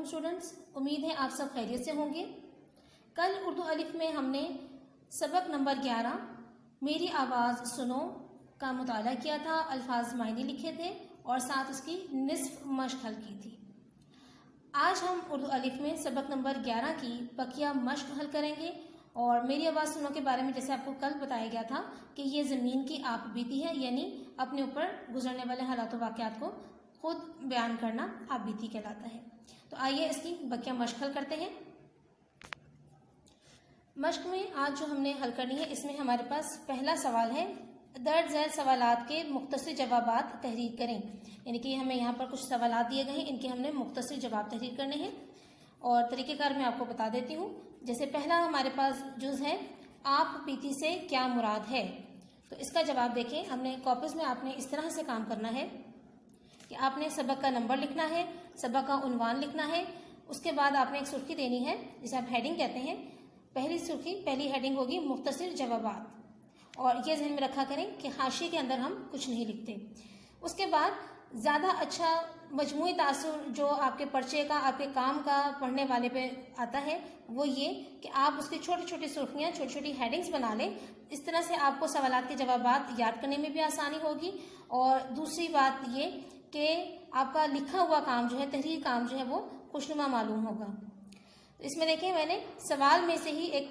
Students, उम्मीद है आप सब खैरियत से होंगे। कल उर्दू अलिफ में हमने सबक नंबर 11 मेरी आवाज़ सुनो का मुताला किया था, अल्फाज मायने लिखे थे और साथ उसकी निस्फ मश्क हल की थी। आज हम उर्दू अलिफ में सबक नंबर 11 की बकिया मश्क हल करेंगे। और मेरी आवाज़ सुनो के बारे में जैसे आपको कल बताया गया था कि ये ज़मीन की आप बीती है, यानी अपने ऊपर गुजरने वाले हालात व वाक़यात को खुद बयान करना आप बीती कहलाता है। तो आइए इसकी बकिया मश्क हल करते हैं। मश्क में आज जो हमने हल करनी है, इसमें हमारे पास पहला सवाल है, दर्ज झैल सवालात के मुख्तसर जवाबात तहरीर करें। यानी कि हमें यहाँ पर कुछ सवालात दिए गए हैं, इनके हमने मुख्तसर जवाब तहरीर करने हैं। और तरीक़ेकार मैं आपको बता देती हूँ। जैसे पहला हमारे पास जुज़ है, आप बीती से क्या मुराद है। तो इसका जवाब देखें, हमने कॉपीज़ में आपने इस तरह से काम करना है कि आपने सबक का नंबर लिखना है, सबक का उन्वान लिखना है, उसके बाद आपने एक सुर्खी देनी है जिसे आप हेडिंग कहते हैं। पहली हेडिंग होगी मुख्तसर जवाबात, और ये ज़हन में रखा करें कि हाशिए के अंदर हम कुछ नहीं लिखते। उसके बाद ज़्यादा अच्छा मजमूई तासुर जो आपके पर्चे का, आपके काम का पढ़ने वाले पे आता है, वो ये कि आप उसकी छोटी छोटी सुर्खियाँ, छोटी छोटी हेडिंग्स बना लें। इस तरह से आपको सवालात के जवाबात याद करने में भी आसानी होगी। और दूसरी बात ये कि आपका लिखा हुआ काम जो है, तहरीर काम जो है, वो खुशनुमा मालूम होगा। तो इसमें देखें, मैंने सवाल में से ही एक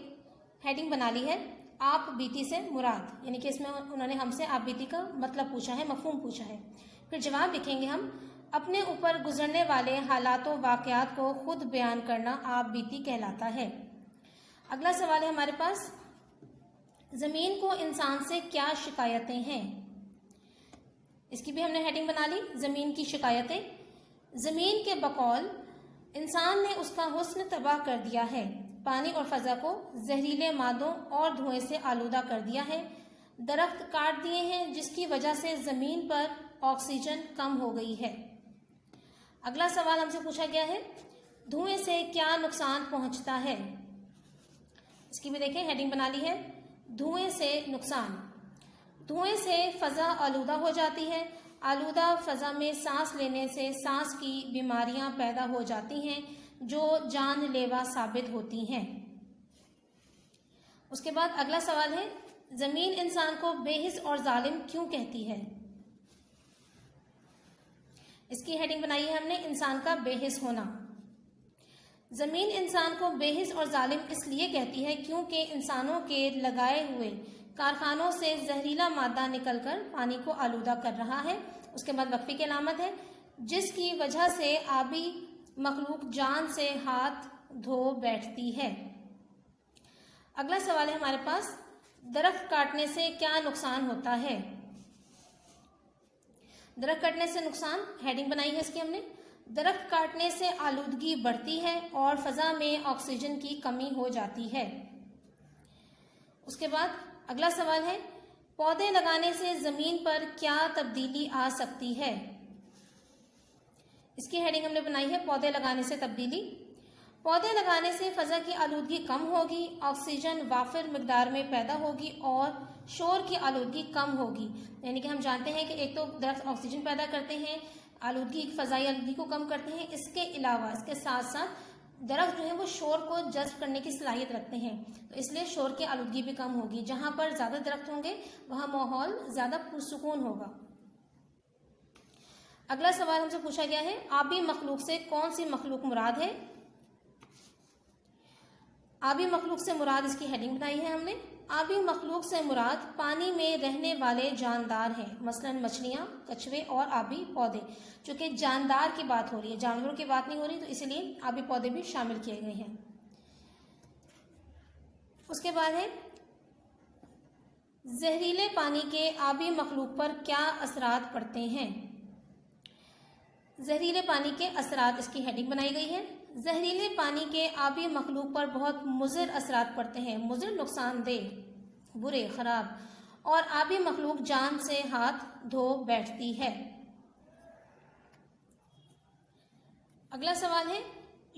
हेडिंग बना ली है, आप बीती से मुराद। यानी कि इसमें उन्होंने हमसे आप बीती का मतलब पूछा है, मफहूम पूछा है। फिर जवाब लिखेंगे हम, अपने ऊपर गुजरने वाले हालातों वाक़यात को खुद बयान करना आप बीती कहलाता है। अगला सवाल है हमारे पास, ज़मीन को इंसान से क्या शिकायतें हैं। इसकी भी हमने हेडिंग बना ली, ज़मीन की शिकायतें। ज़मीन के बकौल इंसान ने उसका हुस्न तबाह कर दिया है, पानी और फ़ज़ा को जहरीले मादों और धुएं से आलूदा कर दिया है, दरख्त काट दिए हैं जिसकी वजह से ज़मीन पर ऑक्सीजन कम हो गई है। अगला सवाल हमसे पूछा गया है, धुएं से क्या नुकसान पहुंचता है। इसकी भी देखें, हेडिंग बना ली है, धुएं से नुकसान। धुएं से फ़ज़ा आलूदा हो जाती है, आलूदा फ़ज़ा में सांस लेने से सांस की बीमारियां पैदा हो जाती हैं जो जानलेवा साबित होती हैं। उसके बाद अगला सवाल है, ज़मीन इंसान को बेहिस और जालिम क्यों कहती है। इसकी हेडिंग बनाई है हमने, इंसान का बेहिस होना। ज़मीन इंसान को बेहिस और जालिम इसलिए कहती है क्योंकि इंसानों के लगाए हुए कारखानों से जहरीला मादा निकलकर पानी को आलूदा कर रहा है। उसके बाद वक्फे की अलामत है, जिसकी वजह से आबी मखलूक जान से हाथ धो बैठती है। अगला सवाल है हमारे पास, दरख्त काटने से क्या नुकसान होता है। दरख्त काटने से नुकसान, हेडिंग बनाई है इसकी हमने, दरख्त काटने से आलूदगी बढ़ती है और फ़ज़ा में ऑक्सीजन की कमी हो जाती है। उसके बाद अगला सवाल है, पौधे लगाने से ज़मीन पर क्या तब्दीली आ सकती है। इसकी हेडिंग हमने बनाई है, पौधे लगाने से तब्दीली। पौधे लगाने से फ़ज़ा की आलूदगी कम होगी, ऑक्सीजन वाफिर मिकदार में पैदा होगी और शोर की आलूदगी कम होगी। यानी कि हम जानते हैं कि एक तो दरख्त ऑक्सीजन पैदा करते हैं, आलूदगी, फ़ज़ाई आलूदगी को कम करते हैं। इसके अलावा, इसके साथ साथ दरख्त जो है वो शोर को जज़्ब करने की सलाहियत रखते हैं, तो इसलिए शोर की आलूदगी भी कम होगी। जहाँ पर ज़्यादा दरख्त होंगे वहाँ माहौल ज़्यादा पुरसुकून होगा। अगला सवाल हमसे पूछा गया है, आबी मखलूक से कौन सी मखलूक मुराद है। आबी मखलूक से मुराद, इसकी हेडिंग बनाई है हमने, आबी मखलूक से मुराद पानी में रहने वाले जानदार हैं, मसलन मछलियाँ, कछुए और आबी पौधे। चूँकि जानदार की बात हो रही है, जानवरों की बात नहीं हो रही, तो इसलिए आबी पौधे भी शामिल किए गए हैं। उसके बाद है, जहरीले पानी के आबी मखलूक पर क्या असरात पड़ते हैं। जहरीले पानी के असरात, इसकी हेडिंग बनाई गई है, जहरीले पानी के आबी मखलूक पर बहुत मुज़िर असरात पड़ते हैं, मुज़िर नुकसानदेह, बुरे, ख़राब, और आबी मखलूक जान से हाथ धो बैठती है। अगला सवाल है,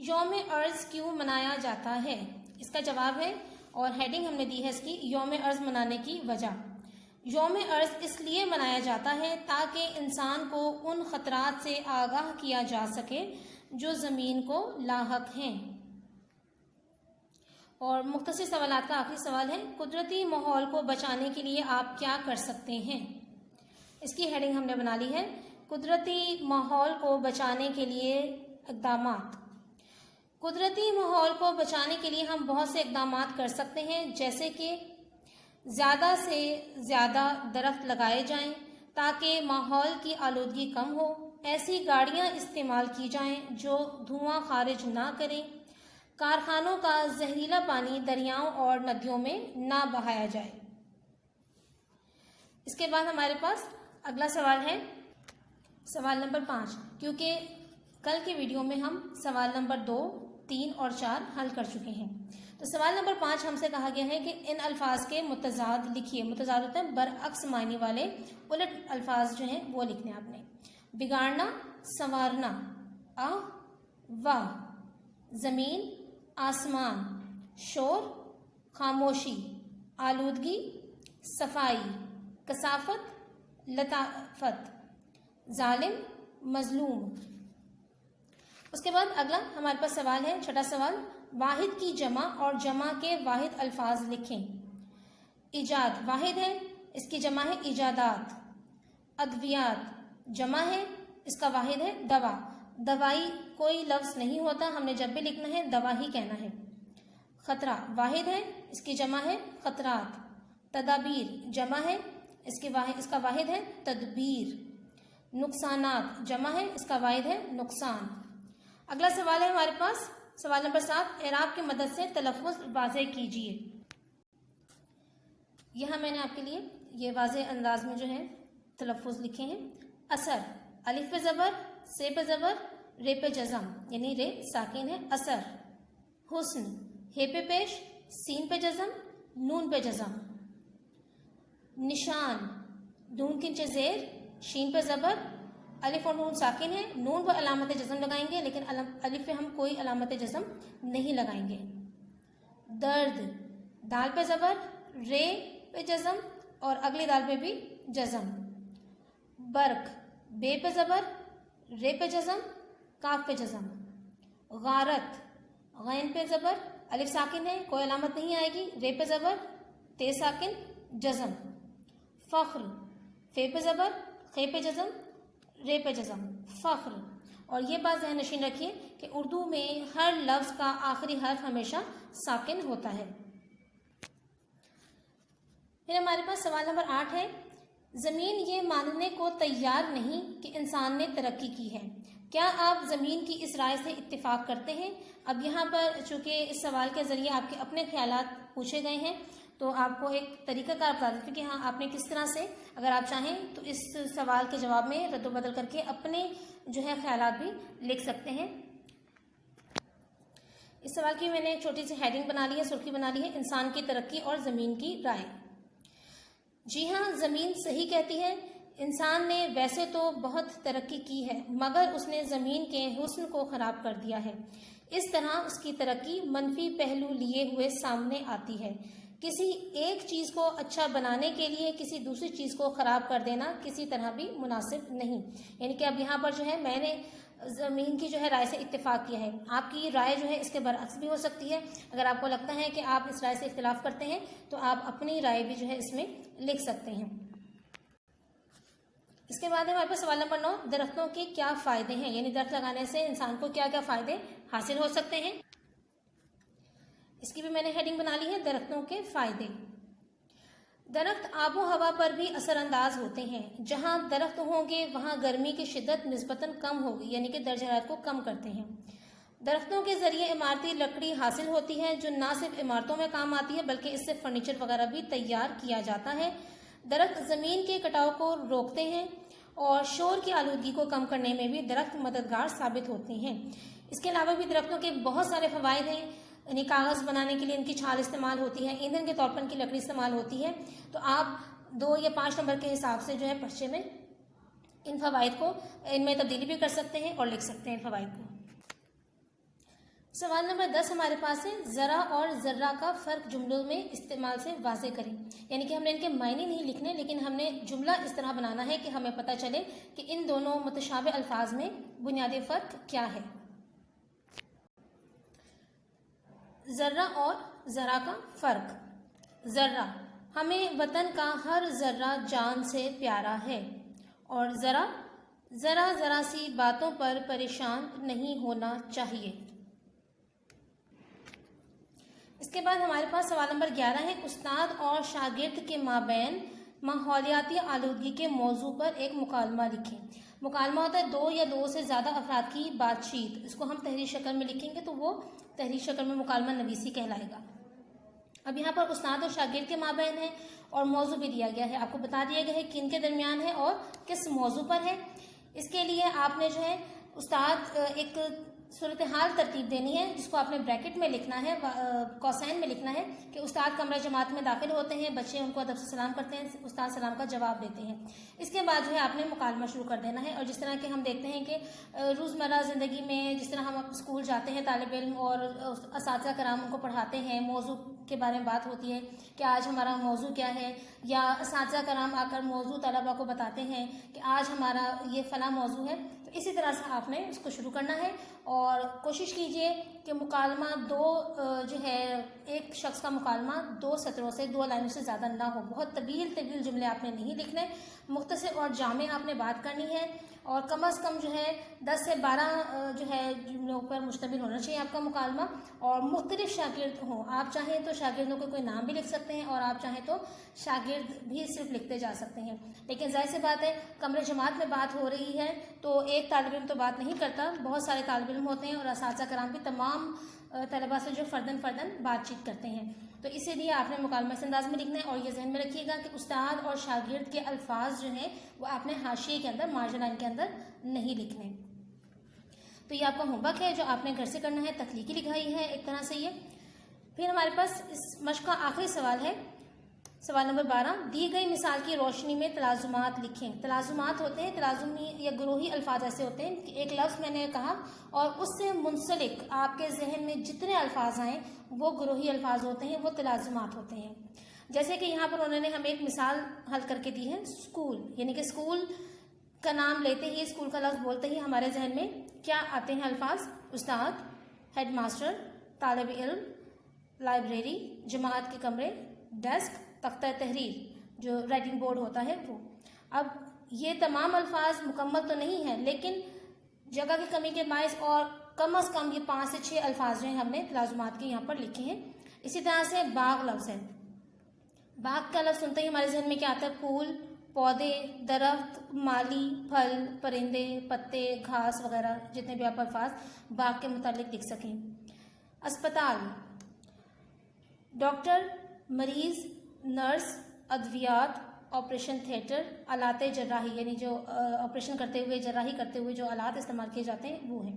यौम अर्ज़ क्यों मनाया जाता है। इसका जवाब है, और हेडिंग हमने दी है इसकी, यौम अर्ज़ मनाने की वजह। यौम अर्ज़ इसलिए मनाया जाता है ताकि इंसान को उन ख़तरात से आगाह किया जा सके जो ज़मीन को लाहक हैं। और मुख्तसर सवालात का आखिरी सवाल है, कुदरती माहौल को बचाने के लिए आप क्या कर सकते हैं। इसकी हेडिंग हमने बना ली है, कुदरती माहौल को बचाने के लिए इक़दामात। कुदरती माहौल को बचाने के लिए हम बहुत से इक़दामात कर सकते हैं, जैसे कि ज़्यादा से ज़्यादा दरख्त लगाए जाएं ताकि माहौल की आलूदगी कम हो। ऐसी गाड़ियां इस्तेमाल की जाएं जो धुआं खारिज ना करें। कारखानों का जहरीला पानी दरियाओं और नदियों में ना बहाया जाए। इसके बाद हमारे पास अगला सवाल है, सवाल नंबर 5, क्योंकि कल के वीडियो में हम सवाल नंबर 2, 3 और 4 हल कर चुके हैं। तो सवाल नंबर 5 हमसे कहा गया है कि इन अल्फाज के मुतजाद लिखिए। मुतजाद होते हैं बरअक्स मायने वाले, उलट अल्फाज जो हैं वो लिखने आपने। बिगाड़ना, संवारना, आ, वाह, जमीन, आसमान, शोर, खामोशी, आलूदगी, सफाई, कसाफत, लताफत, जालिम, मजलूम। उसके बाद अगला हमारे पास सवाल है, छठा सवाल, वाहिद की जमा और जमा के वाहिद अल्फाज लिखें। इजाद वाहिद है, इसकी जमा है इजादात। अद्वियात जमा है, इसका वाहिद है दवा। दवाई कोई लफ्ज़ नहीं होता, हमने जब भी लिखना है दवा ही कहना है। खतरा वाहिद है, इसकी जमा है खतरात। तदाबीर जमा है, इसका वाहिद है तदबीर। नुकसानात जमा है, इसका वाहिद है नुकसान। अगला सवाल है हमारे पास सवाल नंबर 7, एराब की मदद से तलफ़्फ़ुज़ वाज़े कीजिए। यहाँ मैंने आपके लिए ये वाज़े अंदाज में जो है तलफ़्फ़ुज़ लिखे हैं। असर, अलिफ पे ज़बर, से पे ज़बर, रे पे जज़म, यानी रे साकिन है असर। हुस्न, हे पे पेश, सीन पे जज़म, नून पे जज़म। निशान, नून के नीचे ज़ेर, शीन पे ज़बर, अलिफ और नून साकिन है, नून पर अलामत जज़म लगाएंगे, लेकिन अलिफ पे हम कोई अलामत जज़म नहीं लगाएंगे। दर्द, दाल पे ज़बर, रे पे जज़म और अगली दाल पे भी जज़म। बर्क, बे पे ज़बर, रे पे जज़म, काफ पे जज़म। गारत, गैन पे ज़बर, अलिफ साकिन है, कोई अलामत नहीं आएगी, रे पे ज़बर, ते साकिन, जज़म। फ़ख्र, फे पे ज़बर, खे पे जज़म, रे पे जज़म, फ़ख्र। और ये बात ज़हन नशीन रखिए कि उर्दू में हर लफ्ज़ का आखिरी हर्फ हमेशा साकिन होता है। फिर हमारे पास सवाल नंबर 8 है, ज़मीन ये मानने को तैयार नहीं कि इंसान ने तरक्की की है। क्या आप ज़मीन की इस राय से इत्तिफाक करते हैं। अब यहाँ पर चूँकि इस सवाल के ज़रिए आपके अपने ख्यालात पूछे गए हैं, तो आपको एक तरीक़ाकार बता देते हैं कि हाँ आपने किस तरह से, अगर आप चाहें तो इस सवाल के जवाब में रद्द-बदल करके अपने जो है ख्यालात भी लिख सकते हैं। इस सवाल की मैंने एक छोटी सी हेडिंग बना ली है, सुर्खी बना ली है, इंसान की तरक्की और ज़मीन की राय। जी हाँ, ज़मीन सही कहती है, इंसान ने वैसे तो बहुत तरक्की की है, मगर उसने ज़मीन के हुस्न को ख़राब कर दिया है। इस तरह उसकी तरक्की मनफी पहलू लिए हुए सामने आती है। किसी एक चीज़ को अच्छा बनाने के लिए किसी दूसरी चीज़ को ख़राब कर देना किसी तरह भी मुनासिब नहीं। यानी कि अब यहाँ पर जो है मैंने ज़मीन की जो है राय से इत्तेफाक किया है, आपकी राय जो है इसके बरअक्स भी हो सकती है। अगर आपको लगता है कि आप इस राय से इख्तिलाफ करते हैं तो आप अपनी राय भी जो है इसमें लिख सकते हैं। इसके बाद हमारे पास सवाल नंबर 9, दरख्तों के क्या फ़ायदे हैं, यानी दरख्त लगाने से इंसान को क्या क्या फ़ायदे हासिल हो सकते हैं। इसकी भी मैंने हेडिंग बना ली है, दरख्तों के फ़ायदे। दरख्त आबो हवा पर भी असरअंदाज होते हैं। जहाँ दरख्त होंगे वहाँ गर्मी की शिद्दत निस्बतन कम होगी, यानी कि दर्ज हरारत को कम करते हैं। दरख्तों के ज़रिए इमारती लकड़ी हासिल होती है जो ना सिर्फ इमारतों में काम आती है बल्कि इससे फर्नीचर वगैरह भी तैयार किया जाता है। दरख्त ज़मीन के कटाव को रोकते हैं और शोर की आलूदगी को कम करने में भी दरख्त मददगार साबित होते हैं। इसके अलावा भी दरख्तों के बहुत सारे फ़वाइद हैं, यानी कागज़ बनाने के लिए इनकी छाल इस्तेमाल होती है, ईंधन के तौर पर इनकी लकड़ी इस्तेमाल होती है। तो आप 2 या 5 नंबर के हिसाब से जो है पर्चे में इन फ़वाइद को इनमें तब्दीली भी कर सकते हैं और लिख सकते हैं फ़वाइद को। सवाल नंबर 10 हमारे पास है, ज़रा और ज़र्रा का फ़र्क जुमलों में इस्तेमाल से वाज़े करें। यानी कि हमने इनके मायने नहीं लिखने, लेकिन हमने जुमला इस तरह बनाना है कि हमें पता चले कि इन दोनों मुतशाबे अल्फाज में बुनियादी फ़र्क क्या है। ذرہ اور ذرا کا فرق۔ ذرہ، ہمیں وطن کا ہر ذرہ جان سے پیارا ہے، اور ذرا سی باتوں پر پریشان نہیں ہونا چاہیے۔ اس کے بعد ہمارے پاس سوال نمبر 11 ہے، استاد اور شاگرد کے مابین ماحولیاتی آلودگی کے موضوع پر ایک مکالمہ لکھیں۔ مکالمہ ہوتا ہے دو یا دو سے زیادہ افراد کی بات چیت، اس کو ہم تحریر شکل میں لکھیں گے تو وہ تحریر شکل میں مکالمہ نویسی کہلائے گا۔ اب یہاں پر استاد اور شاگرد کے مابین ہے اور موضوع بھی دیا گیا ہے، آپ کو بتا دیا گیا ہے کن کے درمیان ہے اور کس موضوع پر ہے۔ اس کے لیے آپ نے جو ہے استاد ایک صورتحال ترتیب دینی ہے جس کو آپ نے بریکٹ میں لکھنا ہے، کوسین میں لکھنا ہے کہ استاد کمرہ جماعت میں داخل ہوتے ہیں، بچے ان کو ادب سے سلام کرتے ہیں، استاد سلام کا جواب دیتے ہیں۔ اس کے بعد جو ہے آپ نے مکالمہ شروع کر دینا ہے، اور جس طرح کہ ہم دیکھتے ہیں کہ روزمرہ زندگی میں جس طرح ہم اسکول جاتے ہیں، طالب علم اور اساتذہ کرام ان کو پڑھاتے ہیں، موضوع کے بارے میں بات ہوتی ہے کہ آج ہمارا موضوع کیا ہے، یا اساتذہ کرام آ کر موضوع طلباء کو بتاتے ہیں کہ آج ہمارا یہ فلاں موضوع ہے، تو اسی طرح سے آپ نے اس کو شروع کرنا ہے۔ اور کوشش کیجئے کہ مکالمہ جو ہے ایک شخص کا مکالمہ 2 سطروں سے 2 لائنوں سے زیادہ نہ ہو، بہت طویل جملے آپ نے نہیں لکھنے، مختصر اور جامع آپ نے بات کرنی ہے، اور کم از کم جو ہے 10 سے 12 جو ہے جملوں پر مشتمل ہونا چاہیے آپ کا مکالمہ، اور مختلف شاگرد ہوں، آپ چاہیں تو شاگردوں کو کوئی نام بھی لکھ سکتے ہیں، اور آپ چاہیں تو شاگرد بھی صرف لکھتے جا سکتے ہیں، لیکن ظاہر سی بات ہے کمرے جماعت میں بات ہو رہی ہے تو ایک طالب علم تو بات نہیں کرتا، بہت سارے طالب علم ہوتے ہیں، اور اساتذہ کرام بھی تمام طلباء سے جو فرداً بات چیت کرتے ہیں، تو اسی لیے آپ نے مکالمہ اس انداز میں لکھنا ہے، اور یہ ذہن میں رکھیے گا کہ استاد اور شاگرد کے الفاظ جو ہیں وہ آپ نے حاشیے کے اندر، مارجن لائن کے اندر نہیں لکھنے۔ تو یہ آپ کا ہوم ورک ہے جو آپ نے گھر سے کرنا ہے، تخلیقی لکھائی ہے ایک طرح سے یہ۔ پھر ہمارے پاس اس مشق کا آخری سوال ہے، سوال نمبر 12، دی گئی مثال کی روشنی میں تلازمات لکھیں۔ تلازمات ہوتے ہیں، تلازمی یا گروہی الفاظ ایسے ہوتے ہیں کہ ایک لفظ میں نے کہا اور اس سے منسلک آپ کے ذہن میں جتنے الفاظ آئیں وہ گروہی الفاظ ہوتے ہیں، وہ تلازمات ہوتے ہیں۔ جیسے کہ یہاں پر انہوں نے ہمیں ایک مثال حل کر کے دی ہے، اسکول، یعنی کہ اسکول کا نام لیتے ہی، اسکول کا لفظ بولتے ہی ہمارے ذہن میں کیا آتے ہیں الفاظ؟ استاد، ہیڈ ماسٹر، طالب علم، لائبریری، جماعت کے کمرے، ڈیسک، تختہ تحریر جو رائٹنگ بورڈ ہوتا ہے وہ۔ اب یہ تمام الفاظ مکمل تو نہیں ہیں، لیکن جگہ کی کمی کے باعث اور کم از کم یہ 5 سے 6 الفاظ جو ہیں ہم نے تلازمات کے یہاں پر لکھے ہیں۔ اسی طرح سے باغ لفظ ہے، باغ کا لفظ سنتے ہی ہمارے ذہن میں کیا آتا ہے؟ پھول، پودے، درخت، مالی، پھل، پرندے، پتے، گھاس وغیرہ، جتنے بھی آپ الفاظ باغ کے متعلق لکھ سکیں۔ اسپتال، ڈاکٹر، مریض، نرس، ادویات، آپریشن تھیٹر، آلات جراحی، یعنی جو آپریشن کرتے ہوئے، جراحی کرتے ہوئے جو آلات استعمال کیے جاتے ہیں وہ ہیں۔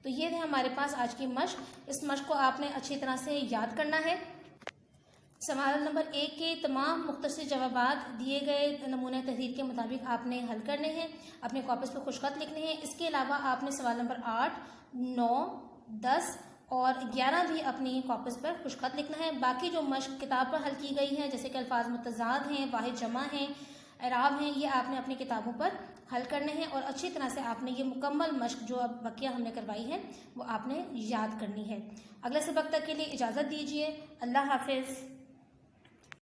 تو یہ ہے ہمارے پاس آج کی مشق، اس مشق کو آپ نے اچھی طرح سے یاد کرنا ہے۔ سوال نمبر 1 کے تمام مختصر جوابات دیے گئے نمونہ تحریر کے مطابق آپ نے حل کرنے ہیں، اپنے کاپیز پہ خوش خط لکھنے ہیں۔ اس کے علاوہ آپ نے سوال نمبر 8، 9، 10 اور 11 بھی اپنی کاپیز پر خوش خط لکھنا ہے۔ باقی جو مشق کتاب پر حل کی گئی ہے، جیسے کہ الفاظ متضاد ہیں، واحد جمع ہیں، اعراب ہیں، یہ آپ نے اپنی کتابوں پر حل کرنے ہیں، اور اچھی طرح سے آپ نے یہ مکمل مشق جو اب بقیہ ہم نے کروائی ہے وہ آپ نے یاد کرنی ہے۔ اگلے سبق تک کے لیے اجازت دیجیے، اللہ حافظ۔